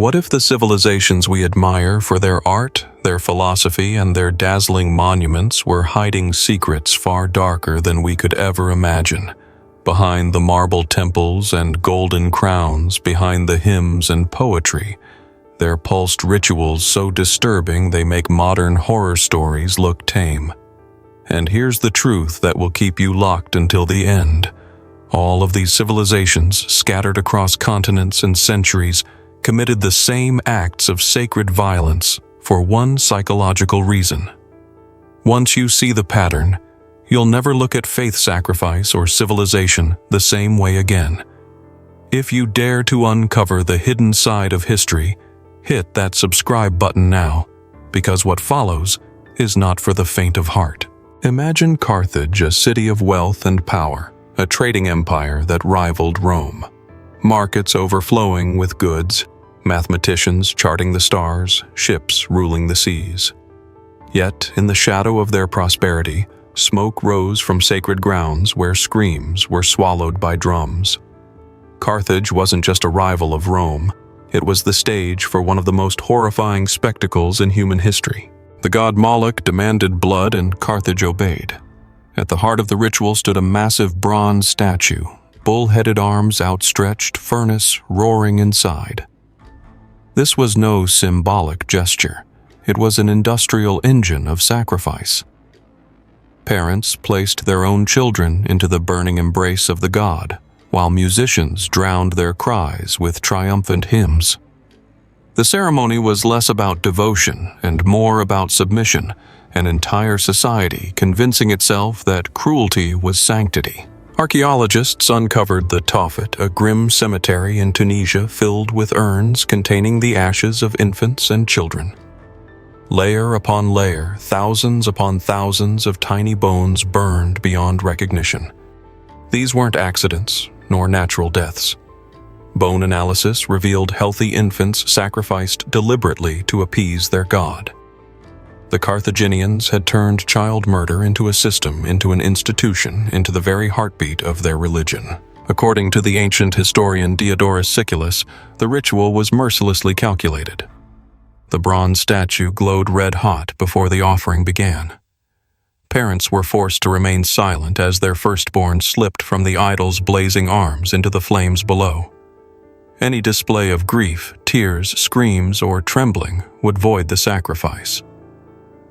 What if the civilizations we admire for their art, their philosophy, and their dazzling monuments were hiding secrets far darker than we could ever imagine? Behind the marble temples and golden crowns, behind the hymns and poetry, their pulsed rituals so disturbing they make modern horror stories look tame. And here's the truth that will keep you locked until the end. All of these civilizations, scattered across continents and centuries, committed the same acts of sacred violence for one psychological reason. Once you see the pattern, you'll never look at faith sacrifice or civilization the same way again. If you dare to uncover the hidden side of history, hit that subscribe button now, because what follows is not for the faint of heart. Imagine Carthage, a city of wealth and power, a trading empire that rivaled Rome. Markets overflowing with goods, mathematicians charting the stars, ships ruling the seas. Yet, in the shadow of their prosperity, smoke rose from sacred grounds where screams were swallowed by drums. Carthage wasn't just a rival of Rome, it was the stage for one of the most horrifying spectacles in human history. The god Moloch demanded blood and Carthage obeyed. At the heart of the ritual stood a massive bronze statue, bull-headed arms outstretched, furnace roaring inside. This was no symbolic gesture. It was an industrial engine of sacrifice. Parents placed their own children into the burning embrace of the god, while musicians drowned their cries with triumphant hymns. The ceremony was less about devotion and more about submission, an entire society convincing itself that cruelty was sanctity. Archaeologists uncovered the Tophet, a grim cemetery in Tunisia filled with urns containing the ashes of infants and children. Layer upon layer, thousands upon thousands of tiny bones burned beyond recognition. These weren't accidents, nor natural deaths. Bone analysis revealed healthy infants sacrificed deliberately to appease their god. The Carthaginians had turned child murder into a system, into an institution, into the very heartbeat of their religion. According to the ancient historian Diodorus Siculus, the ritual was mercilessly calculated. The bronze statue glowed red-hot before the offering began. Parents were forced to remain silent as their firstborn slipped from the idol's blazing arms into the flames below. Any display of grief, tears, screams, or trembling would void the sacrifice.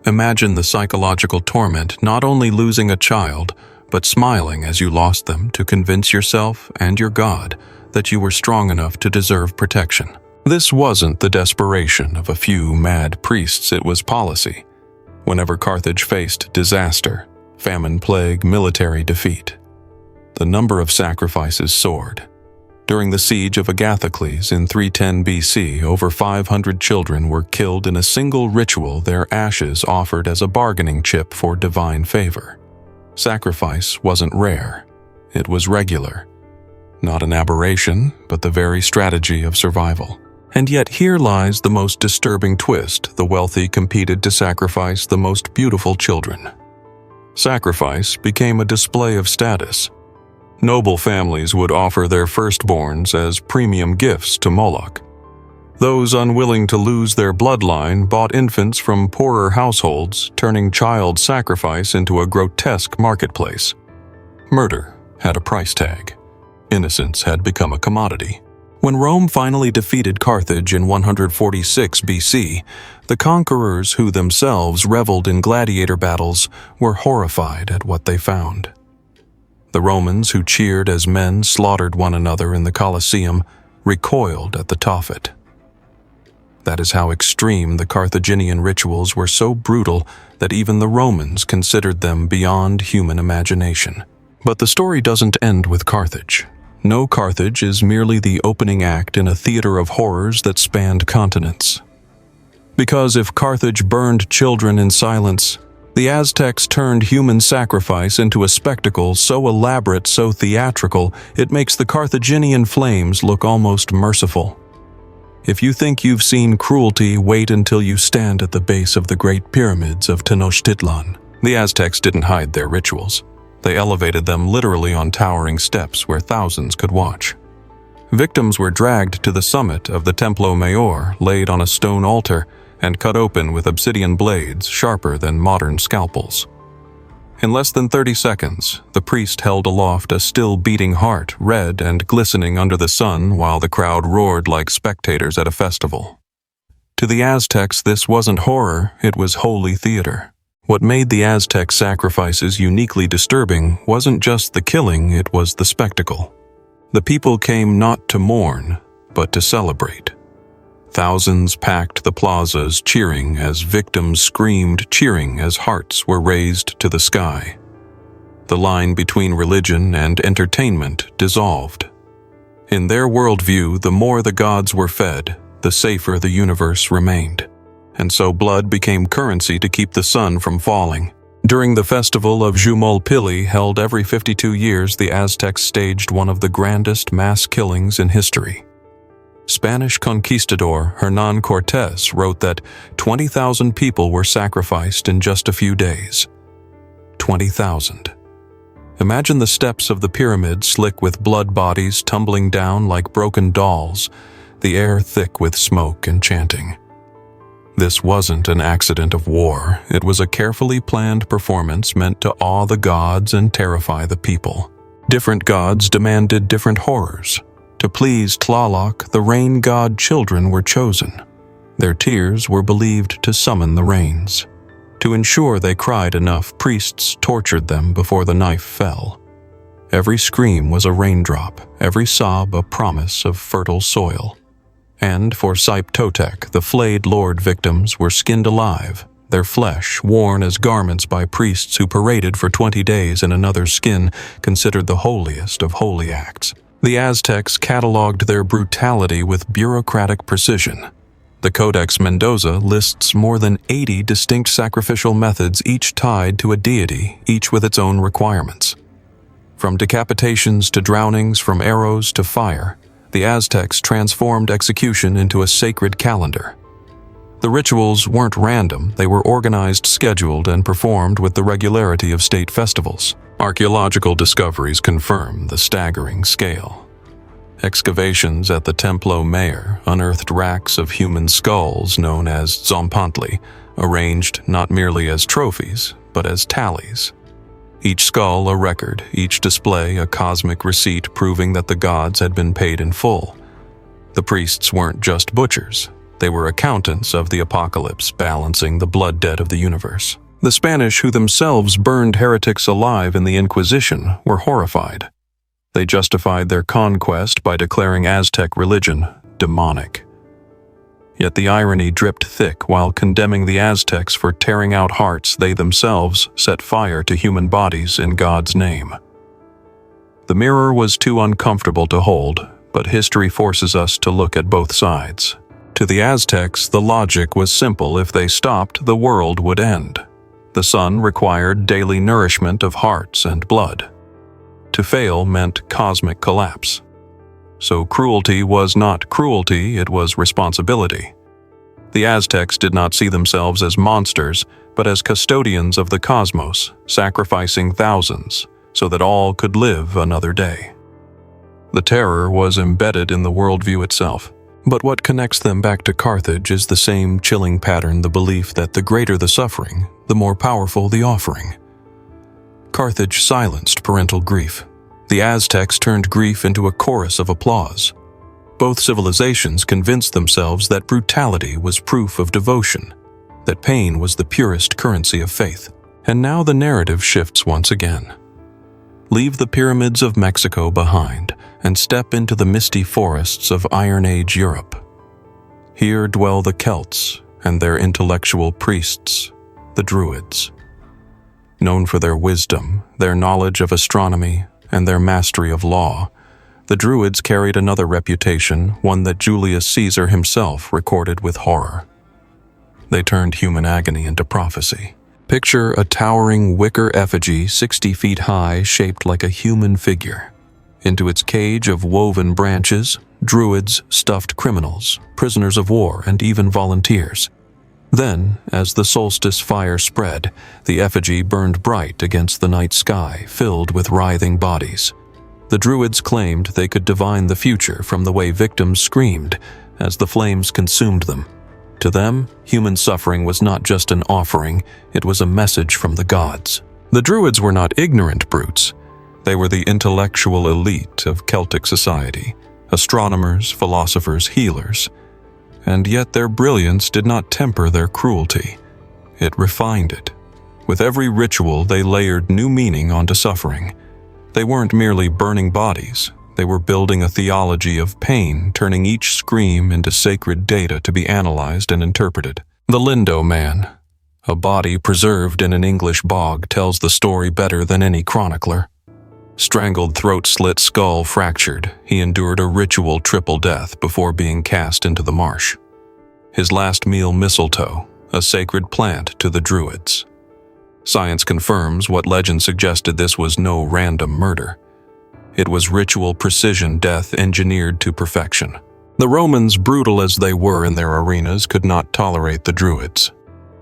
Imagine the psychological torment, not only losing a child, but smiling as you lost them to convince yourself and your God that you were strong enough to deserve protection. This wasn't the desperation of a few mad priests, it was policy. Whenever Carthage faced disaster, famine, plague, military defeat, the number of sacrifices soared. During the siege of Agathocles in 310 BC, over 500 children were killed in a single ritual, their ashes offered as a bargaining chip for divine favor. Sacrifice wasn't rare, it was regular. Not an aberration, but the very strategy of survival. And yet here lies the most disturbing twist: the wealthy competed to sacrifice the most beautiful children. Sacrifice became a display of status. Noble families would offer their firstborns as premium gifts to Moloch. Those unwilling to lose their bloodline bought infants from poorer households, turning child sacrifice into a grotesque marketplace. Murder had a price tag. Innocence had become a commodity. When Rome finally defeated Carthage in 146 BC, the conquerors, who themselves reveled in gladiator battles, were horrified at what they found. The Romans, who cheered as men slaughtered one another in the Colosseum, recoiled at the Tophet. That is how extreme the Carthaginian rituals were, so brutal that even the Romans considered them beyond human imagination. But the story doesn't end with Carthage. No, Carthage is merely the opening act in a theater of horrors that spanned continents. Because if Carthage burned children in silence, the Aztecs turned human sacrifice into a spectacle so elaborate, so theatrical, it makes the Carthaginian flames look almost merciful. If you think you've seen cruelty, wait until you stand at the base of the Great Pyramids of Tenochtitlan. The Aztecs didn't hide their rituals. They elevated them literally on towering steps where thousands could watch. Victims were dragged to the summit of the Templo Mayor, laid on a stone altar, and cut open with obsidian blades sharper than modern scalpels. In less than 30 seconds, the priest held aloft a still-beating heart, red and glistening under the sun, while the crowd roared like spectators at a festival. To the Aztecs, this wasn't horror, it was holy theater. What made the Aztec sacrifices uniquely disturbing wasn't just the killing, it was the spectacle. The people came not to mourn, but to celebrate. Thousands packed the plazas, cheering as victims screamed, cheering as hearts were raised to the sky. The line between religion and entertainment dissolved. In their worldview, the more the gods were fed, the safer the universe remained. And so blood became currency to keep the sun from falling. During the festival of Jumolpilli, held every 52 years, the Aztecs staged one of the grandest mass killings in history. Spanish conquistador Hernán Cortés wrote that 20,000 people were sacrificed in just a few days. 20,000. Imagine the steps of the pyramid slick with blood bodies tumbling down like broken dolls, the air thick with smoke and chanting. This wasn't an accident of war. It was a carefully planned performance meant to awe the gods and terrify the people. Different gods demanded different horrors. To please Tlaloc, the rain god children were chosen. Their tears were believed to summon the rains. To ensure they cried enough, priests tortured them before the knife fell. Every scream was a raindrop, every sob a promise of fertile soil. And for Saip Totec, the flayed lord victims were skinned alive, their flesh worn as garments by priests who paraded for 20 days in another's skin, considered the holiest of holy acts. The Aztecs cataloged their brutality with bureaucratic precision. The Codex Mendoza lists more than 80 distinct sacrificial methods, each tied to a deity, each with its own requirements. From decapitations to drownings, from arrows to fire, the Aztecs transformed execution into a sacred calendar. The rituals weren't random, they were organized, scheduled, and performed with the regularity of state festivals. Archaeological discoveries confirm the staggering scale. Excavations at the Templo Mayor unearthed racks of human skulls known as zompantli, arranged not merely as trophies, but as tallies. Each skull a record, each display a cosmic receipt proving that the gods had been paid in full. The priests weren't just butchers. They were accountants of the apocalypse, balancing the blood debt of the universe. The Spanish, who themselves burned heretics alive in the Inquisition, were horrified. They justified their conquest by declaring Aztec religion demonic. Yet the irony dripped thick. While condemning the Aztecs for tearing out hearts, they themselves set fire to human bodies in God's name. The mirror was too uncomfortable to hold, but history forces us to look at both sides. To the Aztecs, the logic was simple: if they stopped, the world would end. The sun required daily nourishment of hearts and blood. To fail meant cosmic collapse. So cruelty was not cruelty, it was responsibility. The Aztecs did not see themselves as monsters, but as custodians of the cosmos, sacrificing thousands so that all could live another day. The terror was embedded in the worldview itself. But what connects them back to Carthage is the same chilling pattern, the belief that the greater the suffering, the more powerful the offering. Carthage silenced parental grief. The Aztecs turned grief into a chorus of applause. Both civilizations convinced themselves that brutality was proof of devotion, that pain was the purest currency of faith. And now the narrative shifts once again. Leave the pyramids of Mexico behind and step into the misty forests of Iron Age Europe. Here dwell the Celts and their intellectual priests, the Druids. Known for their wisdom, their knowledge of astronomy, and their mastery of law, the Druids carried another reputation, one that Julius Caesar himself recorded with horror. They turned human agony into prophecy. Picture a towering wicker effigy 60 feet high, shaped like a human figure. Into its cage of woven branches, Druids stuffed criminals, prisoners of war, and even volunteers. Then, as the solstice fire spread, the effigy burned bright against the night sky, filled with writhing bodies. The Druids claimed they could divine the future from the way victims screamed as the flames consumed them. To them, human suffering was not just an offering, it was a message from the gods. The Druids were not ignorant brutes. They were the intellectual elite of Celtic society, astronomers, philosophers, healers. And yet their brilliance did not temper their cruelty. It refined it. With every ritual, they layered new meaning onto suffering. They weren't merely burning bodies. They were building a theology of pain, turning each scream into sacred data to be analyzed and interpreted. The Lindo Man, a body preserved in an English bog, tells the story better than any chronicler. Strangled, throat slit, skull fractured, he endured a ritual triple death before being cast into the marsh. His last meal, mistletoe, a sacred plant to the Druids. Science confirms what legend suggested: this was no random murder. It was ritual precision death engineered to perfection. The Romans, brutal as they were in their arenas, could not tolerate the Druids.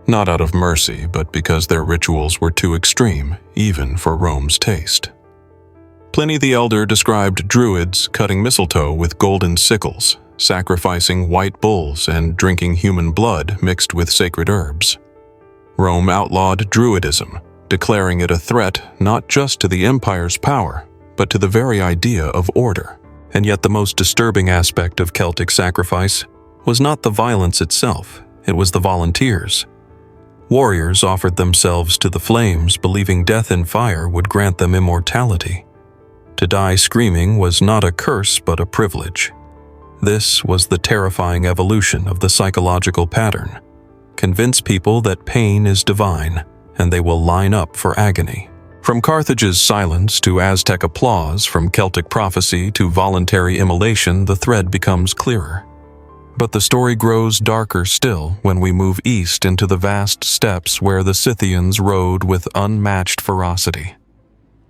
Not out of mercy, but because their rituals were too extreme, even for Rome's taste. Pliny the Elder described Druids cutting mistletoe with golden sickles, sacrificing white bulls, and drinking human blood mixed with sacred herbs. Rome outlawed Druidism, declaring it a threat not just to the empire's power, but to the very idea of order. And yet the most disturbing aspect of Celtic sacrifice was not the violence itself, it was the volunteers. Warriors offered themselves to the flames, believing death in fire would grant them immortality. To die screaming was not a curse but a privilege. This was the terrifying evolution of the psychological pattern. Convince people that pain is divine, and they will line up for agony. From Carthage's silence to Aztec applause, from Celtic prophecy to voluntary immolation, the thread becomes clearer. But the story grows darker still when we move east into the vast steppes where the Scythians rode with unmatched ferocity.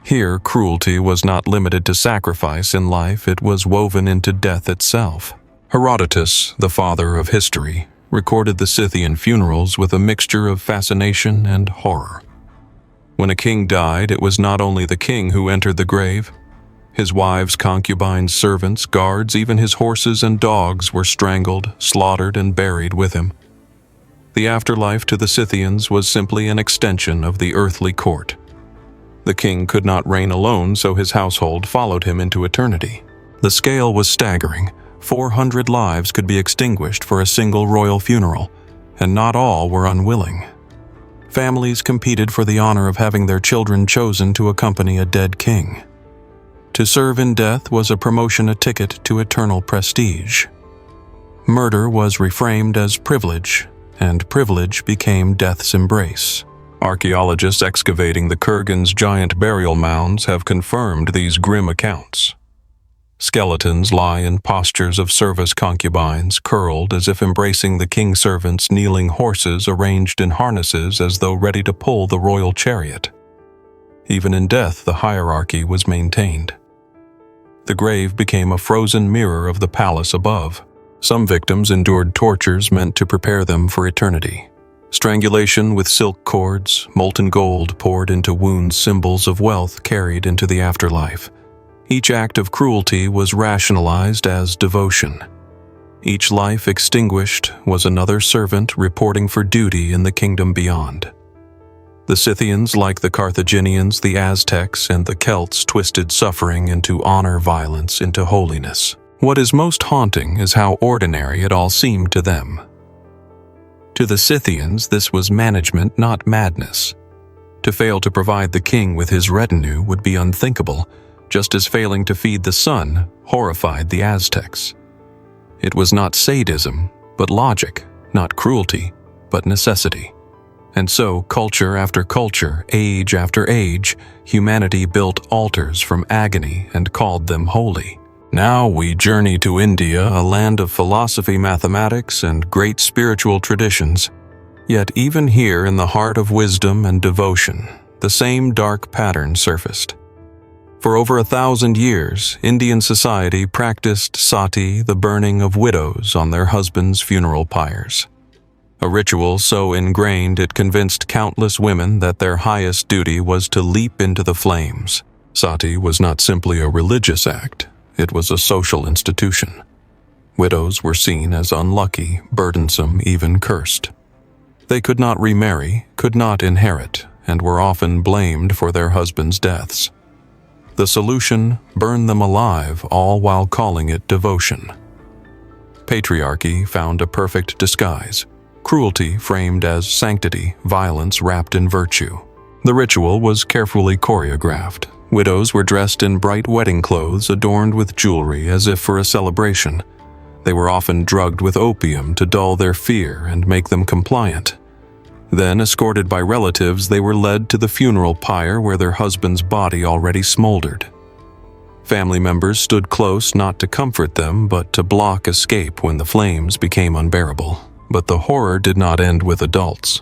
Here, cruelty was not limited to sacrifice in life, it was woven into death itself. Herodotus, the father of history, recorded the Scythian funerals with a mixture of fascination and horror. When a king died, it was not only the king who entered the grave. His wives, concubines, servants, guards, even his horses and dogs were strangled, slaughtered, and buried with him. The afterlife to the Scythians was simply an extension of the earthly court. The king could not reign alone, so his household followed him into eternity. The scale was staggering. 400 lives could be extinguished for a single royal funeral, and not all were unwilling. Families competed for the honor of having their children chosen to accompany a dead king. To serve in death was a promotion, a ticket to eternal prestige. Murder was reframed as privilege, and privilege became death's embrace. Archaeologists excavating the Kurgan's giant burial mounds have confirmed these grim accounts. Skeletons lie in postures of service concubines, curled as if embracing the king's servants, kneeling horses arranged in harnesses as though ready to pull the royal chariot. Even in death, the hierarchy was maintained. The grave became a frozen mirror of the palace above. Some victims endured tortures meant to prepare them for eternity. Strangulation with silk cords, molten gold poured into wounds, symbols of wealth carried into the afterlife. Each act of cruelty was rationalized as devotion. Each life extinguished was another servant reporting for duty in the kingdom beyond. The Scythians, like the Carthaginians, the Aztecs, and the Celts, twisted suffering into honor, violence into holiness. What is most haunting is how ordinary it all seemed to them. To the Scythians, this was management, not madness. To fail to provide the king with his retinue would be unthinkable, just as failing to feed the sun horrified the Aztecs. It was not sadism, but logic, not cruelty, but necessity. And so, culture after culture, age after age, humanity built altars from agony and called them holy. Now we journey to India, a land of philosophy, mathematics, and great spiritual traditions. Yet even here, in the heart of wisdom and devotion, the same dark pattern surfaced. For over 1,000 years, Indian society practiced sati, the burning of widows on their husbands' funeral pyres. A ritual so ingrained it convinced countless women that their highest duty was to leap into the flames. Sati was not simply a religious act, it was a social institution. Widows were seen as unlucky, burdensome, even cursed. They could not remarry, could not inherit, and were often blamed for their husbands' deaths. The solution: burn them alive, all while calling it devotion. Patriarchy found a perfect disguise. Cruelty framed as sanctity, violence wrapped in virtue. The ritual was carefully choreographed. Widows were dressed in bright wedding clothes adorned with jewelry as if for a celebration. They were often drugged with opium to dull their fear and make them compliant. Then, escorted by relatives, they were led to the funeral pyre where their husband's body already smoldered. Family members stood close not to comfort them, but to block escape when the flames became unbearable. But the horror did not end with adults.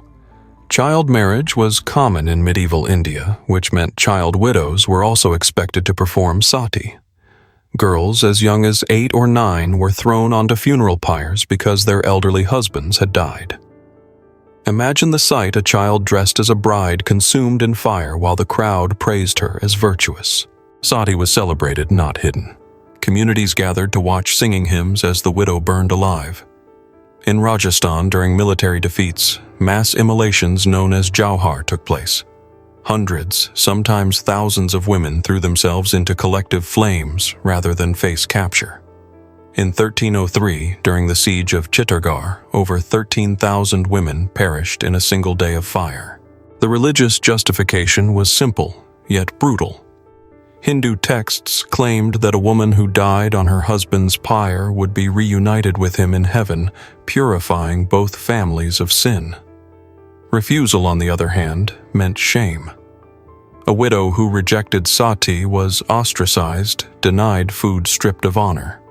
Child marriage was common in medieval India, which meant child widows were also expected to perform sati. Girls as young as 8 or 9 were thrown onto funeral pyres because their elderly husbands had died. Imagine the sight: a child dressed as a bride consumed in fire while the crowd praised her as virtuous. Sati was celebrated, not hidden. Communities gathered to watch singing hymns as the widow burned alive. In Rajasthan, during military defeats, mass immolations known as jauhar took place. Hundreds, sometimes thousands of women threw themselves into collective flames rather than face capture. In 1303, during the siege of Chittorgarh, over 13,000 women perished in a single day of fire. The religious justification was simple, yet brutal. Hindu texts claimed that a woman who died on her husband's pyre would be reunited with him in heaven, purifying both families of sin. Refusal, on the other hand, meant shame. A widow who rejected sati was ostracized, denied food, stripped of honor.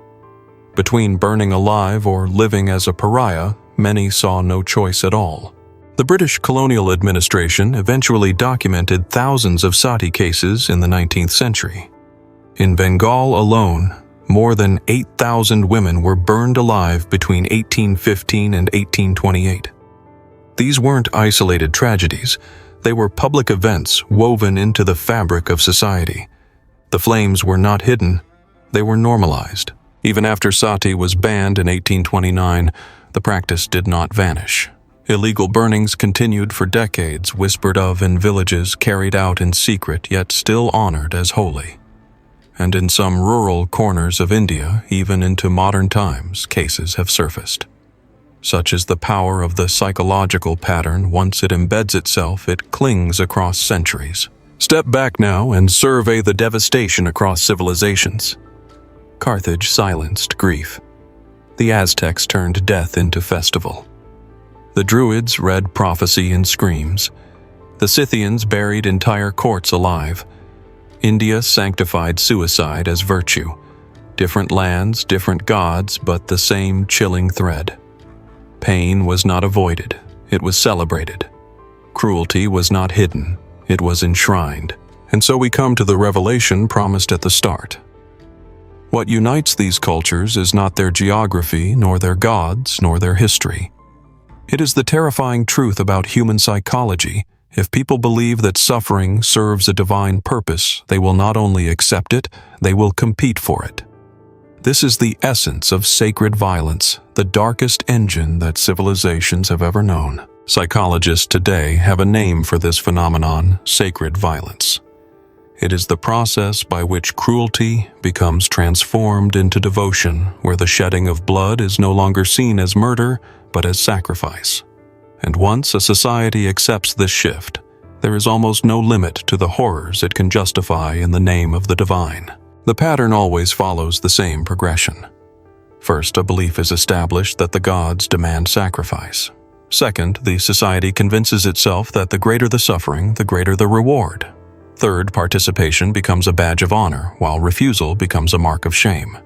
Between burning alive or living as a pariah, many saw no choice at all. The British colonial administration eventually documented thousands of sati cases in the 19th century. In Bengal alone, more than 8,000 women were burned alive between 1815 and 1828. These weren't isolated tragedies. They were public events woven into the fabric of society. The flames were not hidden, they were normalized. Even after sati was banned in 1829, the practice did not vanish. Illegal burnings continued for decades, whispered of in villages, carried out in secret, yet still honored as holy. And in some rural corners of India, even into modern times, cases have surfaced. Such is the power of the psychological pattern. Once it embeds itself, it clings across centuries. Step back now and survey the devastation across civilizations. Carthage silenced grief. The Aztecs turned death into festival. The Druids read prophecy in screams. The Scythians buried entire courts alive. India sanctified suicide as virtue. Different lands, different gods, but the same chilling thread. Pain was not avoided, it was celebrated. Cruelty was not hidden, it was enshrined. And so we come to the revelation promised at the start. What unites these cultures is not their geography, nor their gods, nor their history. It is the terrifying truth about human psychology. If people believe that suffering serves a divine purpose, they will not only accept it, they will compete for it. This is the essence of sacred violence, the darkest engine that civilizations have ever known. Psychologists today have a name for this phenomenon: sacred violence. It is the process by which cruelty becomes transformed into devotion, where the shedding of blood is no longer seen as murder, but as sacrifice. And once a society accepts this shift, there is almost no limit to the horrors it can justify in the name of the divine. The pattern always follows the same progression. First, a belief is established that the gods demand sacrifice. Second, the society convinces itself that the greater the suffering, the greater the reward. Third, participation becomes a badge of honor, while refusal becomes a mark of shame.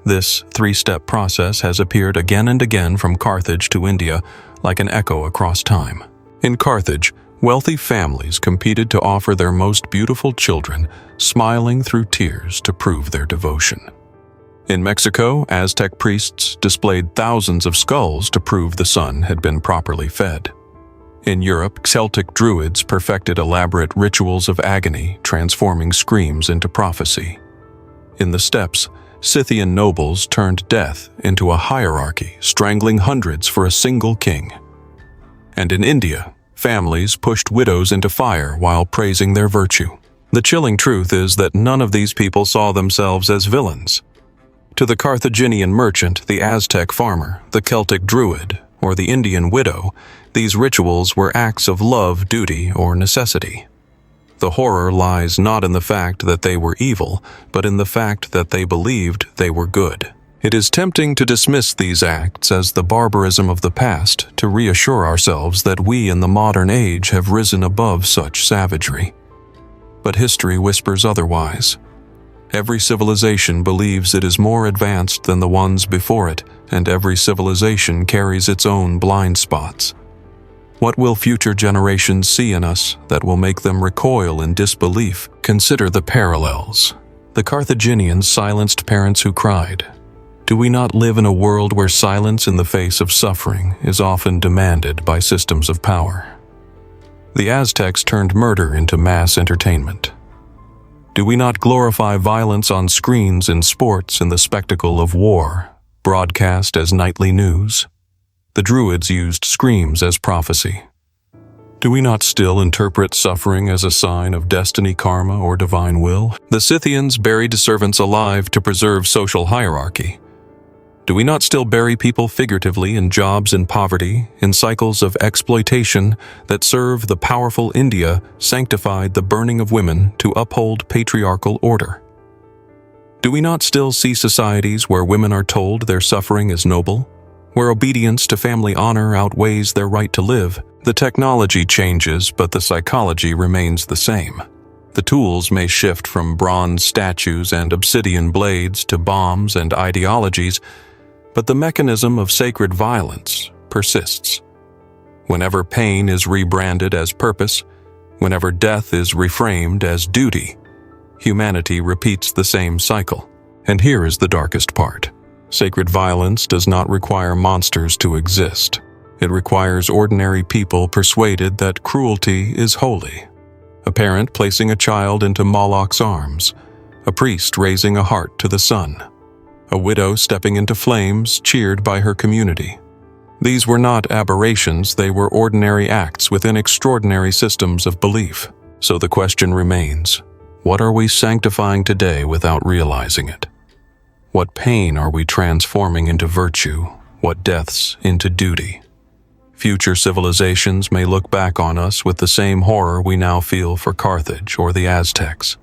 This three-step process has appeared again and again from Carthage to India, like an echo across time. In Carthage, wealthy families competed to offer their most beautiful children, smiling through tears to prove their devotion. In Mexico, Aztec priests displayed thousands of skulls to prove the sun had been properly fed. In Europe, Celtic Druids perfected elaborate rituals of agony, transforming screams into prophecy. In the steppes, Scythian nobles turned death into a hierarchy, strangling hundreds for a single king. And in India, families pushed widows into fire while praising their virtue. The chilling truth is that none of these people saw themselves as villains. To the Carthaginian merchant, the Aztec farmer, the Celtic druid, or the Indian widow, these rituals were acts of love, duty, or necessity. The horror lies not in the fact that they were evil, but in the fact that they believed they were good. It is tempting to dismiss these acts as the barbarism of the past, to reassure ourselves that we in the modern age have risen above such savagery. But history whispers otherwise. Every civilization believes it is more advanced than the ones before it, and every civilization carries its own blind spots. What will future generations see in us that will make them recoil in disbelief? Consider the parallels. The Carthaginians silenced parents who cried. Do we not live in a world where silence in the face of suffering is often demanded by systems of power? The Aztecs turned murder into mass entertainment. Do we not glorify violence on screens in sports in the spectacle of war, broadcast as nightly news? The Druids used screams as prophecy. Do we not still interpret suffering as a sign of destiny, karma, or divine will? The Scythians buried servants alive to preserve social hierarchy. Do we not still bury people figuratively in jobs in poverty, in cycles of exploitation that serve the powerful? India sanctified the burning of women to uphold patriarchal order. Do we not still see societies where women are told their suffering is noble, where obedience to family honor outweighs their right to live? The technology changes, but the psychology remains the same. The tools may shift from bronze statues and obsidian blades to bombs and ideologies, but the mechanism of sacred violence persists. Whenever pain is rebranded as purpose, whenever death is reframed as duty, humanity repeats the same cycle. And here is the darkest part. Sacred violence does not require monsters to exist. It requires ordinary people persuaded that cruelty is holy. A parent placing a child into Moloch's arms, a priest raising a heart to the sun, a widow stepping into flames cheered by her community. These were not aberrations, they were ordinary acts within extraordinary systems of belief. So the question remains, what are we sanctifying today without realizing it? What pain are we transforming into virtue? What deaths into duty? Future civilizations may look back on us with the same horror we now feel for Carthage or the Aztecs.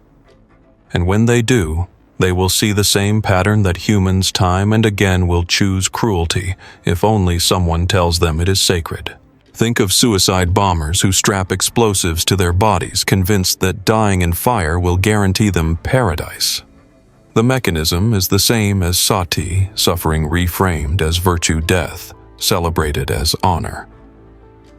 And when they do, they will see the same pattern that humans time and again will choose cruelty if only someone tells them it is sacred. Think of suicide bombers who strap explosives to their bodies, convinced that dying in fire will guarantee them paradise. The mechanism is the same as sati, suffering reframed as virtue, death celebrated as honor.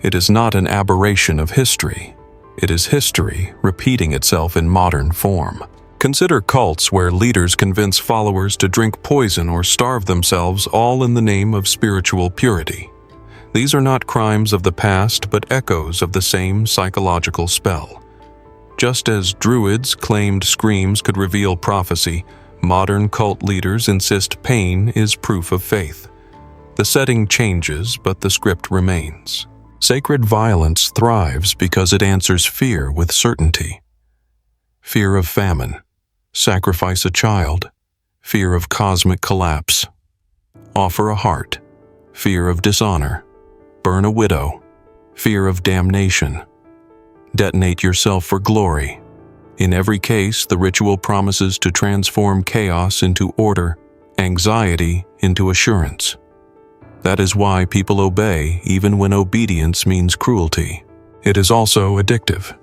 It is not an aberration of history. It is history repeating itself in modern form. Consider cults where leaders convince followers to drink poison or starve themselves, all in the name of spiritual purity. These are not crimes of the past, but echoes of the same psychological spell. Just as Druids claimed screams could reveal prophecy, modern cult leaders insist pain is proof of faith. The setting changes, but the script remains. Sacred violence thrives because it answers fear with certainty. Fear of famine. Sacrifice a child. Fear of cosmic collapse. Offer a heart. Fear of dishonor. Burn a widow. Fear of damnation. Detonate yourself for glory. In every case, the ritual promises to transform chaos into order, anxiety into assurance. That is why people obey even when obedience means cruelty. It is also addictive.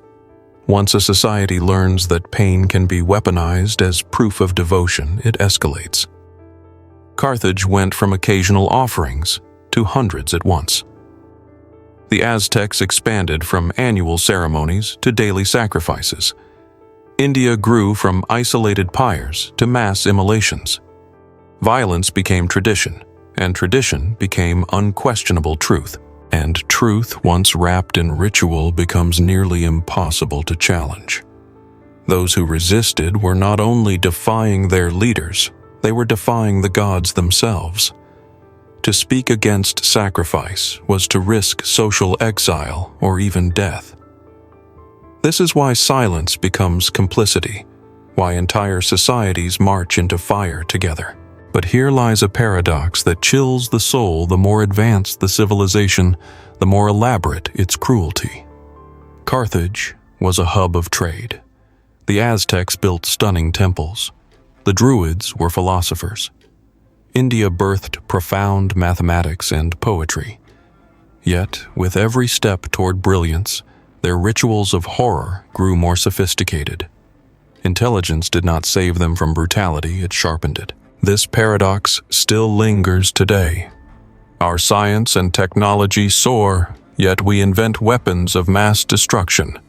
Once a society learns that pain can be weaponized as proof of devotion, it escalates. Carthage went from occasional offerings to hundreds at once. The Aztecs expanded from annual ceremonies to daily sacrifices. India grew from isolated pyres to mass immolations. Violence became tradition, and tradition became unquestionable truth. and truth once wrapped in ritual becomes nearly impossible to challenge. Those who resisted were not only defying their leaders, they were defying the gods themselves. To speak against sacrifice was to risk social exile or even death. This is why silence becomes complicity, why entire societies march into fire together. But here lies a paradox that chills the soul. The more advanced the civilization, the more elaborate its cruelty. Carthage was a hub of trade. The Aztecs built stunning temples. The Druids were philosophers. India birthed profound mathematics and poetry. Yet, with every step toward brilliance, their rituals of horror grew more sophisticated. Intelligence did not save them from brutality, it sharpened it. This paradox still lingers today. Our science and technology soar, yet we invent weapons of mass destruction.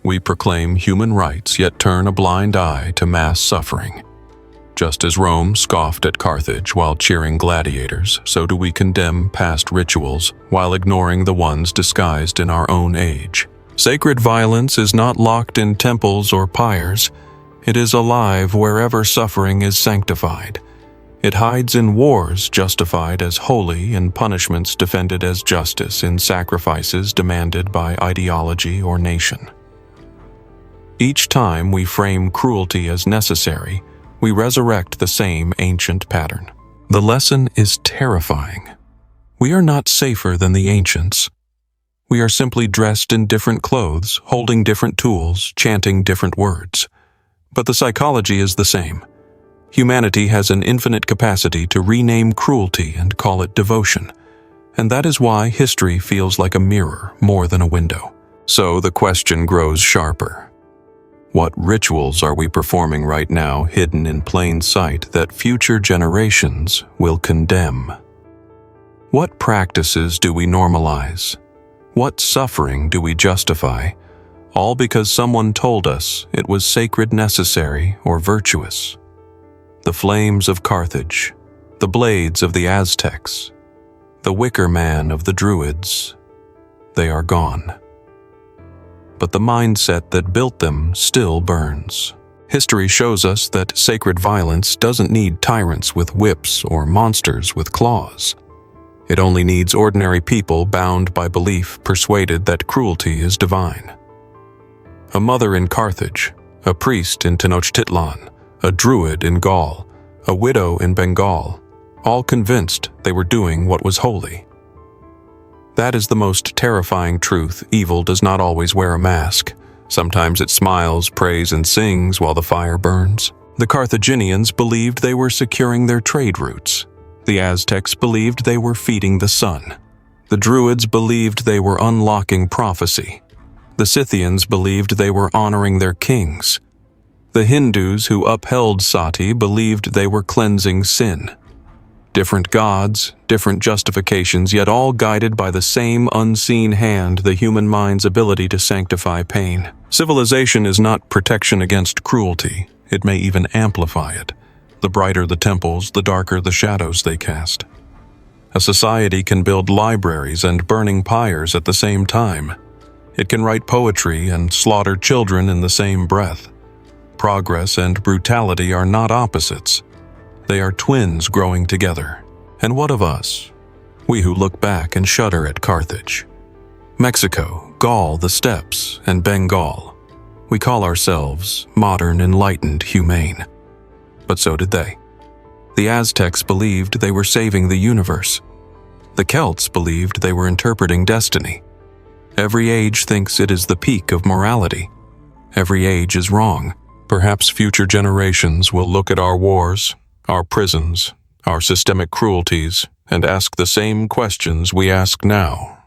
We proclaim human rights, yet turn a blind eye to mass suffering. Just as Rome scoffed at Carthage while cheering gladiators, so do we condemn past rituals while ignoring the ones disguised in our own age. Sacred violence is not locked in temples or pyres. It is alive wherever suffering is sanctified. It hides in wars justified as holy, in punishments defended as justice, in sacrifices demanded by ideology or nation. Each time we frame cruelty as necessary, we resurrect the same ancient pattern. The lesson is terrifying. We are not safer than the ancients. We are simply dressed in different clothes, holding different tools, chanting different words. But the psychology is the same. Humanity has an infinite capacity to rename cruelty and call it devotion. And that is why history feels like a mirror more than a window. So the question grows sharper. What rituals are we performing right now, hidden in plain sight, that future generations will condemn? What practices do we normalize? What suffering do we justify? All because someone told us it was sacred, necessary, or virtuous. The flames of Carthage, the blades of the Aztecs, the wicker man of the Druids, they are gone. But the mindset that built them still burns. History shows us that sacred violence doesn't need tyrants with whips or monsters with claws. It only needs ordinary people bound by belief, persuaded that cruelty is divine. A mother in Carthage, a priest in Tenochtitlan, a druid in Gaul, a widow in Bengal, all convinced they were doing what was holy. That is the most terrifying truth. Evil does not always wear a mask. Sometimes it smiles, prays, and sings while the fire burns. The Carthaginians believed they were securing their trade routes. The Aztecs believed they were feeding the sun. The Druids believed they were unlocking prophecy. The Scythians believed they were honoring their kings. The Hindus who upheld sati believed they were cleansing sin. Different gods, different justifications, yet all guided by the same unseen hand, the human mind's ability to sanctify pain. Civilization is not protection against cruelty. It may even amplify it. The brighter the temples, the darker the shadows they cast. A society can build libraries and burning pyres at the same time. It can write poetry and slaughter children in the same breath. Progress and brutality are not opposites. They are twins growing together. And what of us? We who look back and shudder at Carthage, Mexico, Gaul, the steppes, and Bengal. We call ourselves modern, enlightened, humane. But so did they. The Aztecs believed they were saving the universe. The Celts believed they were interpreting destiny. Every age thinks it is the peak of morality. Every age is wrong. Perhaps future generations will look at our wars, our prisons, our systemic cruelties, and ask the same questions we ask now.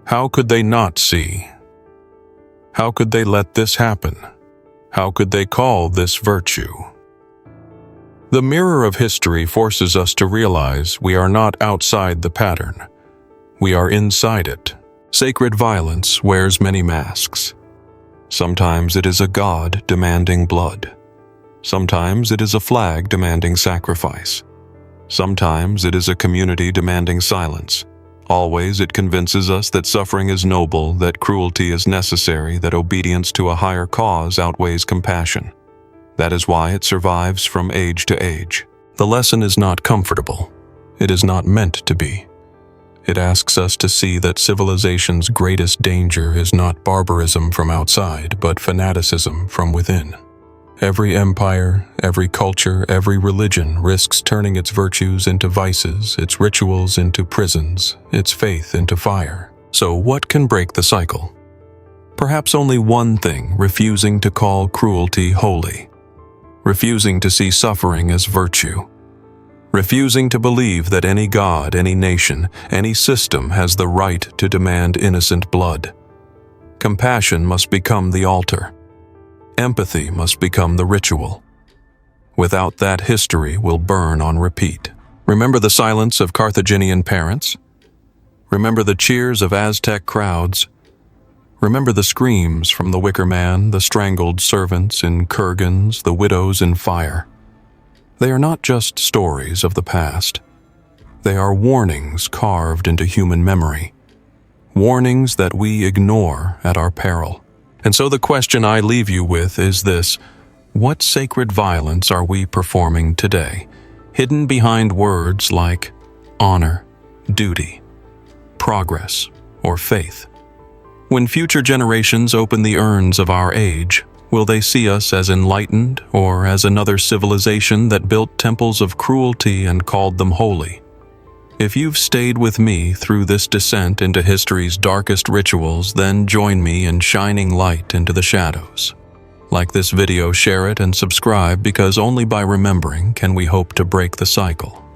How could they not see? How could they let this happen? How could they call this virtue? The mirror of history forces us to realize we are not outside the pattern. We are inside it. Sacred violence wears many masks. Sometimes it is a god demanding blood. Sometimes it is a flag demanding sacrifice. Sometimes it is a community demanding silence. Always it convinces us that suffering is noble, that cruelty is necessary, that obedience to a higher cause outweighs compassion. That is why it survives from age to age. The lesson is not comfortable. It is not meant to be. It asks us to see that civilization's greatest danger is not barbarism from outside, but fanaticism from within. Every empire, every culture, every religion risks turning its virtues into vices, its rituals into prisons, its faith into fire. So what can break the cycle? Perhaps only one thing: refusing to call cruelty holy. Refusing to see suffering as virtue. Refusing to believe that any god, any nation, any system has the right to demand innocent blood. Compassion must become the altar. Empathy must become the ritual. Without that, history will burn on repeat. Remember the silence of Carthaginian parents? Remember the cheers of Aztec crowds? Remember the screams from the wicker man, the strangled servants in kurgans, the widows in fire? They are not just stories of the past. They are warnings carved into human memory. Warnings that we ignore at our peril. And so the question I leave you with is this: what sacred violence are we performing today, hidden behind words like honor, duty, progress, or faith? When future generations open the urns of our age, will they see us as enlightened or as another civilization that built temples of cruelty and called them holy? If you've stayed with me through this descent into history's darkest rituals, then join me in shining light into the shadows. Like this video, share it, and subscribe, because only by remembering can we hope to break the cycle.